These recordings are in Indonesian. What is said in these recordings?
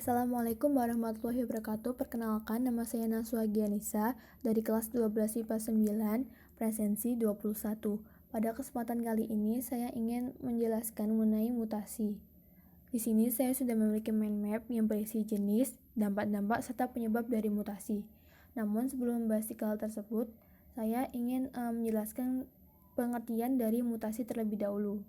Assalamualaikum warahmatullahi wabarakatuh. Perkenalkan, nama saya Naswa Gianisa dari kelas 12 IPA 9, presensi 21. Pada kesempatan kali ini, saya ingin menjelaskan mengenai mutasi. Di sini saya sudah memiliki mind map yang berisi jenis, dampak-dampak, serta penyebab dari mutasi. Namun sebelum membahas hal tersebut, saya ingin menjelaskan pengertian dari mutasi terlebih dahulu.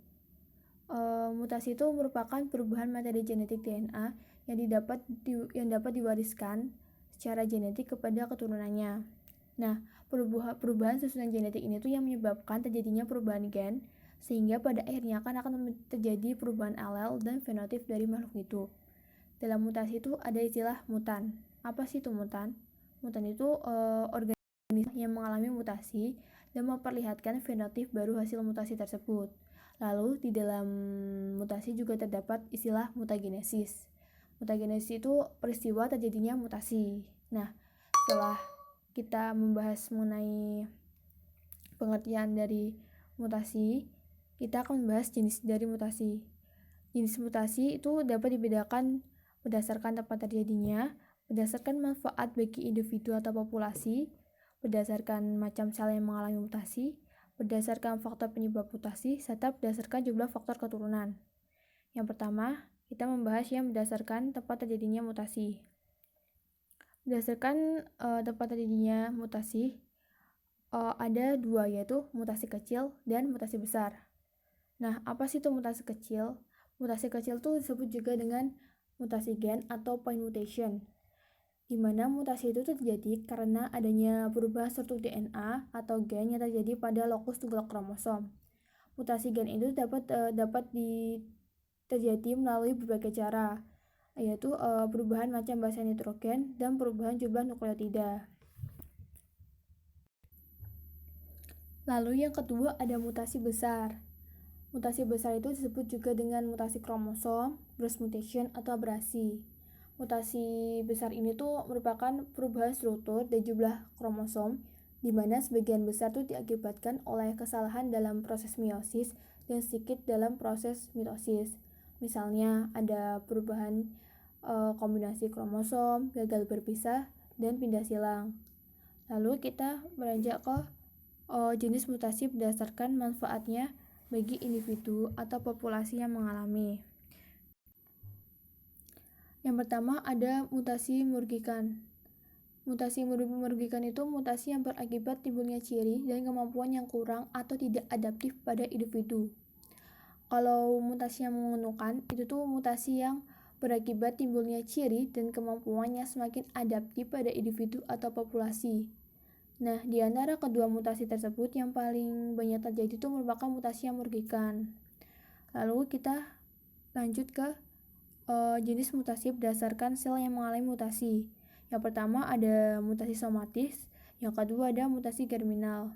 Mutasi itu merupakan perubahan materi genetik DNA yang dapat diwariskan secara genetik kepada keturunannya. Nah, perubahan susunan genetik ini tuh yang menyebabkan terjadinya perubahan gen, sehingga pada akhirnya akan terjadi perubahan alel dan fenotip dari makhluk hidup. Dalam mutasi itu ada istilah mutan. Apa sih itu mutan? Mutan itu organisme yang mengalami mutasi dan memperlihatkan fenotip baru hasil mutasi tersebut. Lalu di dalam mutasi juga terdapat istilah mutagenesis. Mutagenesis itu peristiwa terjadinya mutasi. Nah, setelah kita membahas mengenai pengertian dari mutasi, kita akan membahas jenis dari mutasi. Jenis mutasi itu dapat dibedakan berdasarkan tempat terjadinya, berdasarkan manfaat bagi individu atau populasi, berdasarkan macam sel yang mengalami mutasi, berdasarkan faktor penyebab mutasi, serta berdasarkan jumlah faktor keturunan. Yang pertama, kita membahas yang berdasarkan tempat terjadinya mutasi. Berdasarkan tempat terjadinya mutasi, ada dua, yaitu mutasi kecil dan mutasi besar. Nah, apa sih itu mutasi kecil? Mutasi kecil itu disebut juga dengan mutasi gen atau point mutation, di mana mutasi itu terjadi karena adanya perubahan struktur DNA atau gen yang terjadi pada lokus tunggal kromosom. Mutasi gen itu dapat terjadi melalui berbagai cara, yaitu perubahan macam basa nitrogen dan perubahan jumlah nukleotida. Lalu yang kedua ada mutasi besar. Mutasi besar itu disebut juga dengan mutasi kromosom, gross mutation, atau abrasi. Mutasi besar ini tuh merupakan perubahan struktur dan jumlah kromosom, di mana sebagian besar tuh diakibatkan oleh kesalahan dalam proses meiosis dan sedikit dalam proses mitosis. Misalnya ada perubahan kombinasi kromosom, gagal berpisah, dan pindah silang. Lalu kita beranjak ke jenis mutasi berdasarkan manfaatnya bagi individu atau populasi yang mengalami. Yang pertama ada mutasi merugikan. Mutasi merugikan itu mutasi yang berakibat timbulnya ciri dan kemampuan yang kurang atau tidak adaptif pada individu. Kalau mutasi yang menguntungkan, itu tuh mutasi yang berakibat timbulnya ciri dan kemampuan yang semakin adaptif pada individu atau populasi. Nah, di antara kedua mutasi tersebut yang paling banyak terjadi itu merupakan mutasi yang merugikan. Lalu kita lanjut ke jenis mutasi berdasarkan sel yang mengalami mutasi. Yang pertama ada mutasi somatis, yang kedua ada mutasi germinal.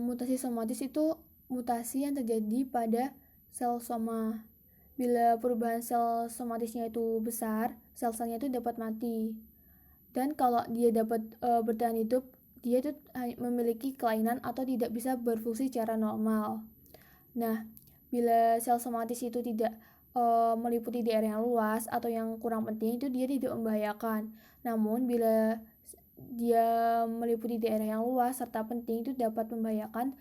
Mutasi somatis itu mutasi yang terjadi pada sel soma. Bila perubahan sel somatisnya itu besar, sel-selnya itu dapat mati. Dan kalau dia dapat bertahan hidup, dia itu memiliki kelainan atau tidak bisa berfungsi secara normal. Nah, bila sel somatis itu tidak meliputi daerah yang luas atau yang kurang penting, itu dia tidak membahayakan. Namun bila dia meliputi daerah yang luas serta penting, itu dapat membahayakan,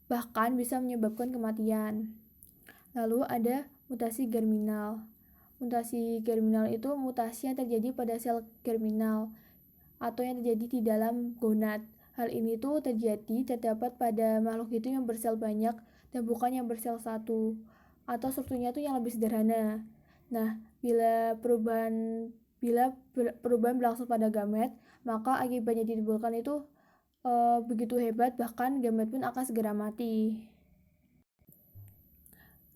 bahkan bisa menyebabkan kematian. Lalu ada mutasi germinal. Mutasi germinal itu mutasi yang terjadi pada sel germinal atau yang terjadi di dalam gonad. Hal ini tuh terdapat pada makhluk hidup yang bersel banyak dan bukan yang bersel satu, atau strukturnya tuh yang lebih sederhana. Nah, bila perubahan berlangsung pada gamet, maka akibatnya ditimbulkan itu begitu hebat, bahkan gamet pun akan segera mati.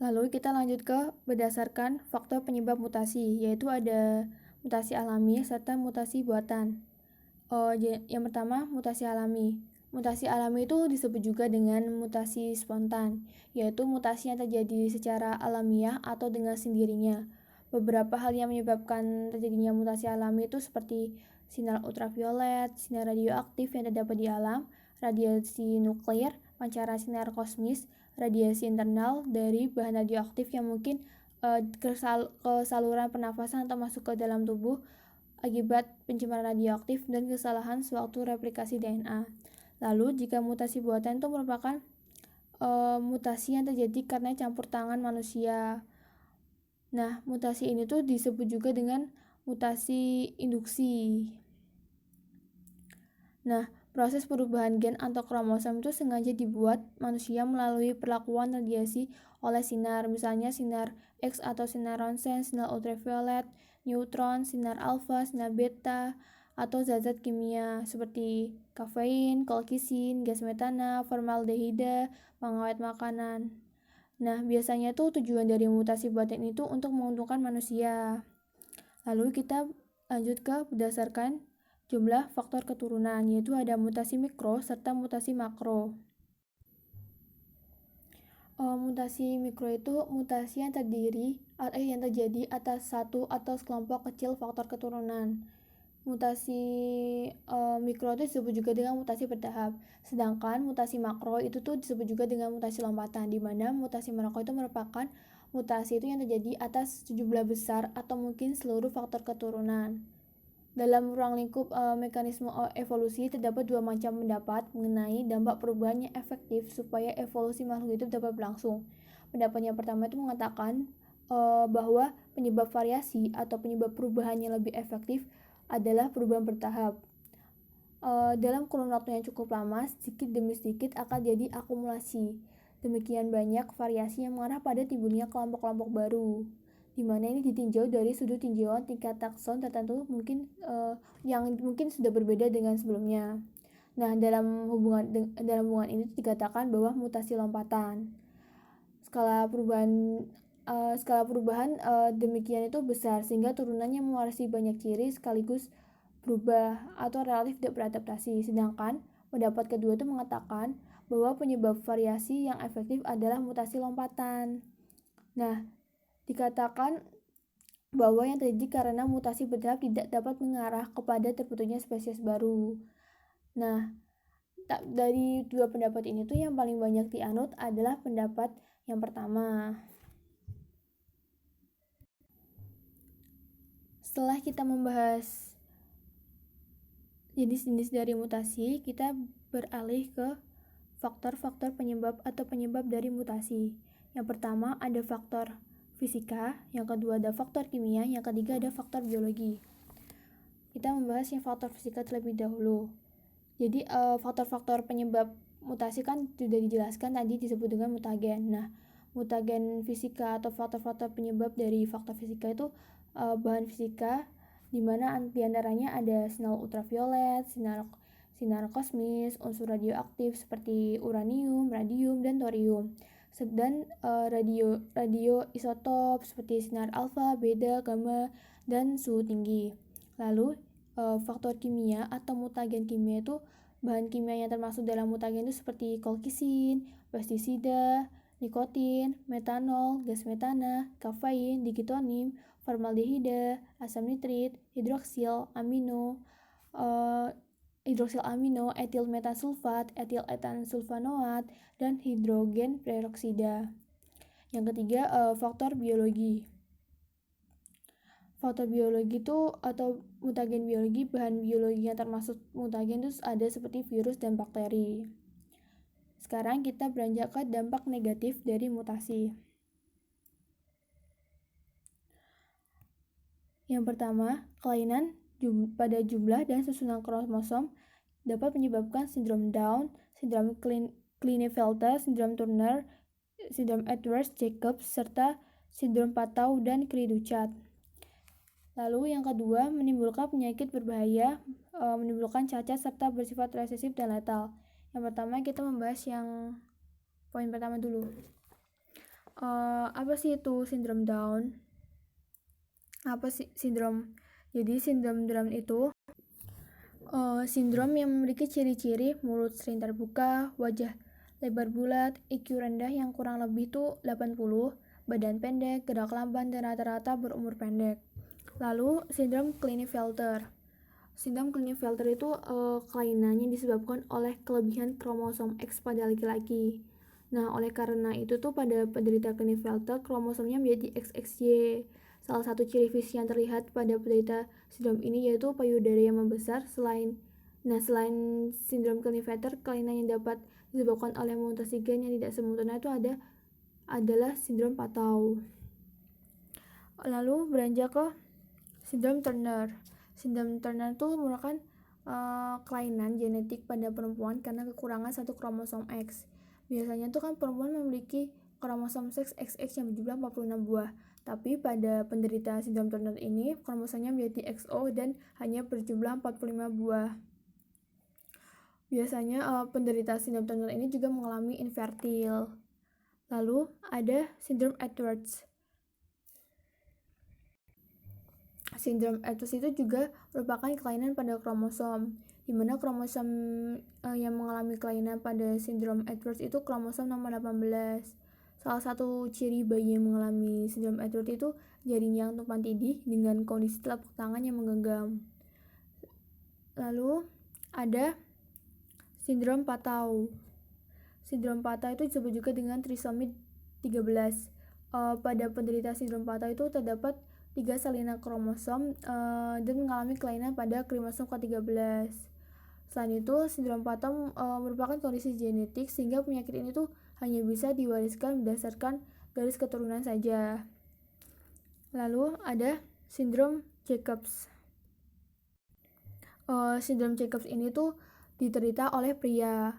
Lalu kita lanjut ke berdasarkan faktor penyebab mutasi, yaitu ada mutasi alami serta mutasi buatan. Yang pertama, mutasi alami. Mutasi alami itu disebut juga dengan mutasi spontan, yaitu mutasi yang terjadi secara alamiah atau dengan sendirinya. Beberapa hal yang menyebabkan terjadinya mutasi alami itu seperti sinar ultraviolet, sinar radioaktif yang terdapat di alam, radiasi nuklir, pancaran sinar kosmis, radiasi internal dari bahan radioaktif yang mungkin ke saluran pernafasan atau masuk ke dalam tubuh akibat pencemaran radioaktif dan kesalahan sewaktu replikasi DNA. Lalu, jika mutasi buatan itu merupakan mutasi yang terjadi karena campur tangan manusia. Nah, mutasi ini tuh disebut juga dengan mutasi induksi. Nah, proses perubahan gen atau kromosom itu sengaja dibuat manusia melalui perlakuan radiasi oleh sinar, misalnya sinar X atau sinar ronsen, sinar ultraviolet, neutron, sinar alfa, sinar beta, atau zat-zat kimia seperti kafein, kolkisin, gas metana, formaldehida, pengawet makanan. Nah, biasanya tuh tujuan dari mutasi buatan itu untuk menguntungkan manusia. Lalu kita lanjut ke berdasarkan jumlah faktor keturunan, yaitu ada mutasi mikro serta mutasi makro. Mutasi mikro itu mutasi yang terjadi atas satu atau sekelompok kecil faktor keturunan. Mutasi mikro itu disebut juga dengan mutasi bertahap. Sedangkan mutasi makro itu tuh disebut juga dengan mutasi lompatan, di mana mutasi makro itu merupakan mutasi itu yang terjadi atas jumlah besar atau mungkin seluruh faktor keturunan. Dalam ruang lingkup mekanisme evolusi, terdapat dua macam pendapat mengenai dampak perubahan yang efektif supaya evolusi makhluk hidup dapat berlangsung. Pendapat yang pertama itu mengatakan bahwa penyebab variasi atau penyebab perubahan yang lebih efektif adalah perubahan bertahap. Dalam kurun waktu yang cukup lama, sedikit demi sedikit akan jadi akumulasi. Demikian banyak variasi yang mengarah pada timbulnya kelompok-kelompok baru, di mana ini ditinjau dari sudut tinjauan tingkat takson tertentu yang mungkin sudah berbeda dengan sebelumnya. Nah, dalam hubungan ini dikatakan bahwa mutasi lompatan. Skala perubahan demikian itu besar sehingga turunannya mewarisi banyak ciri sekaligus berubah atau relatif tidak beradaptasi. Sedangkan pendapat kedua itu mengatakan bahwa penyebab variasi yang efektif adalah mutasi lompatan. Nah, dikatakan bahwa yang terjadi karena mutasi bertahap tidak dapat mengarah kepada terbentuknya spesies baru. Nah, dari dua pendapat ini tuh yang paling banyak dianut adalah pendapat yang pertama. Setelah kita membahas jenis-jenis dari mutasi, kita beralih ke faktor-faktor penyebab atau penyebab dari mutasi. Yang pertama ada faktor fisika, yang kedua ada faktor kimia, yang ketiga ada faktor biologi. Kita membahas yang faktor fisika terlebih dahulu. Jadi faktor-faktor penyebab mutasi kan sudah dijelaskan tadi disebut dengan mutagen. Nah, mutagen fisika atau faktor-faktor penyebab dari faktor fisika itu bahan fisika, di mana diantaranya ada sinar ultraviolet, sinar kosmis, unsur radioaktif seperti uranium, radium, dan thorium. Dan radio isotop seperti sinar alfa, beta, gamma, dan suhu tinggi. Lalu faktor kimia atau mutagen kimia itu bahan kimia yang termasuk dalam mutagen itu seperti kolkisin, pestisida, nikotin, metanol, gas metana, kafein, digitonim, formaldehida, asam nitrit, hidroksil amino, etil metasulfat, etil etan sulfanoat, dan hidrogen peroksida. Yang ketiga, faktor biologi. Faktor biologi itu atau mutagen biologi, bahan biologi yang termasuk mutagen itu ada seperti virus dan bakteri. Sekarang kita beranjak ke dampak negatif dari mutasi. Yang pertama, kelainan pada jumlah dan susunan kromosom dapat menyebabkan sindrom Down, sindrom Klinefelter, sindrom Turner, sindrom Edwards-Jacobs, serta sindrom Patau dan Cri-du-Chat. Lalu yang kedua, menimbulkan penyakit berbahaya, menimbulkan cacat serta bersifat resesif dan letal. Yang pertama kita membahas yang poin pertama dulu. Apa sih itu sindrom Down? Apa sih sindrom? Jadi sindrom Down itu sindrom yang memiliki ciri-ciri mulut sering terbuka, wajah lebar bulat, IQ rendah yang kurang lebih itu 80, badan pendek, gerak lamban, dan rata-rata berumur pendek. Lalu sindrom Klinefelter. Sindrom Klinefelter itu kelainannya disebabkan oleh kelebihan kromosom X pada laki-laki. Nah, oleh karena itu tuh pada penderita Klinefelter kromosomnya menjadi XXY. Salah satu ciri fisik yang terlihat pada penderita sindrom ini yaitu payudara yang membesar. Selain sindrom Klinefelter, kelainan yang dapat disebabkan oleh mutasi gen yang tidak sempurna itu adalah sindrom Patau. Lalu beranjak ke sindrom Turner. Sindrom Turner itu merupakan kelainan genetik pada perempuan karena kekurangan satu kromosom X. Biasanya tuh kan perempuan memiliki kromosom seks XX yang berjumlah 46 buah. Tapi pada penderita sindrom Turner ini kromosomnya menjadi XO dan hanya berjumlah 45 buah. Biasanya penderita sindrom Turner ini juga mengalami infertil. Lalu ada sindrom Edwards. Sindrom Edwards itu juga merupakan kelainan pada kromosom, di mana kromosom yang mengalami kelainan pada sindrom Edwards itu kromosom nomor 18. Salah satu ciri bayi yang mengalami sindrom Edwards itu jarinya yang tumpang tindih dengan kondisi telapak tangan yang menggenggam. Lalu ada sindrom Patau. Sindrom Patau itu disebut juga dengan trisomi 13. Pada penderita sindrom Patau itu terdapat 3 salinan kromosom dan mengalami kelainan pada kromosom ke-13. Selain itu, sindrom Patau merupakan kondisi genetik sehingga penyakit ini tuh hanya bisa diwariskan berdasarkan garis keturunan saja. Lalu ada sindrom Jacobs. Sindrom Jacobs ini tuh diderita oleh pria.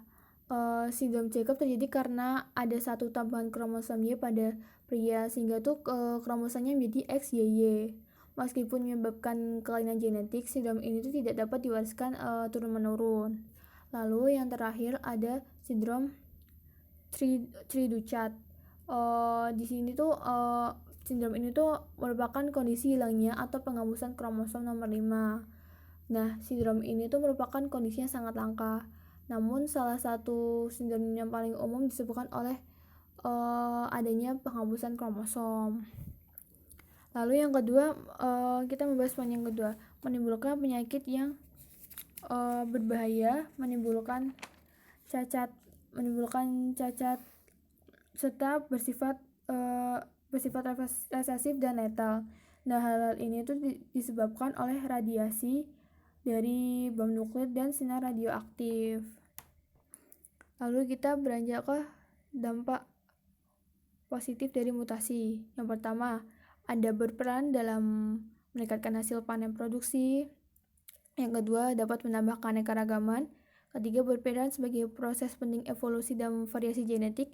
Sindrom Jacobs terjadi karena ada satu tambahan kromosom Y pada pria sehingga tuh kromosomnya menjadi XYY. Meskipun menyebabkan kelainan genetik, sindrom ini tuh tidak dapat diwariskan turun-menurun. Lalu yang terakhir ada sindrom Triduchat. Di sini tuh sindrom ini tuh merupakan kondisi hilangnya atau penghapusan kromosom nomor 5. Nah, sindrom ini tuh merupakan kondisi yang sangat langka. Namun salah satu sindrom yang paling umum disebabkan oleh adanya penghapusan kromosom. Lalu yang kedua, kita membahas poin yang kedua, menimbulkan penyakit yang berbahaya, menimbulkan cacat serta bersifat resesif dan letal. Nah, hal ini itu disebabkan oleh radiasi dari bom nuklir dan sinar radioaktif. Lalu kita beranjak ke dampak positif dari mutasi. Yang pertama, ada berperan dalam meningkatkan hasil panen produksi. Yang kedua, dapat menambah keanekaragaman. Ketiga, berperan sebagai proses penting evolusi dan variasi genetik.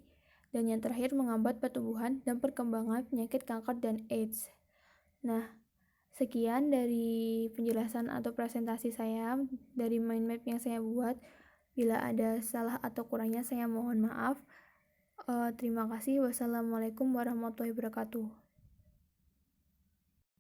Dan yang terakhir, menghambat pertumbuhan dan perkembangan penyakit kanker dan AIDS. Nah, sekian dari penjelasan atau presentasi saya dari mind map yang saya buat. Bila ada salah atau kurangnya saya mohon maaf. Terima kasih. Wassalamualaikum warahmatullahi wabarakatuh.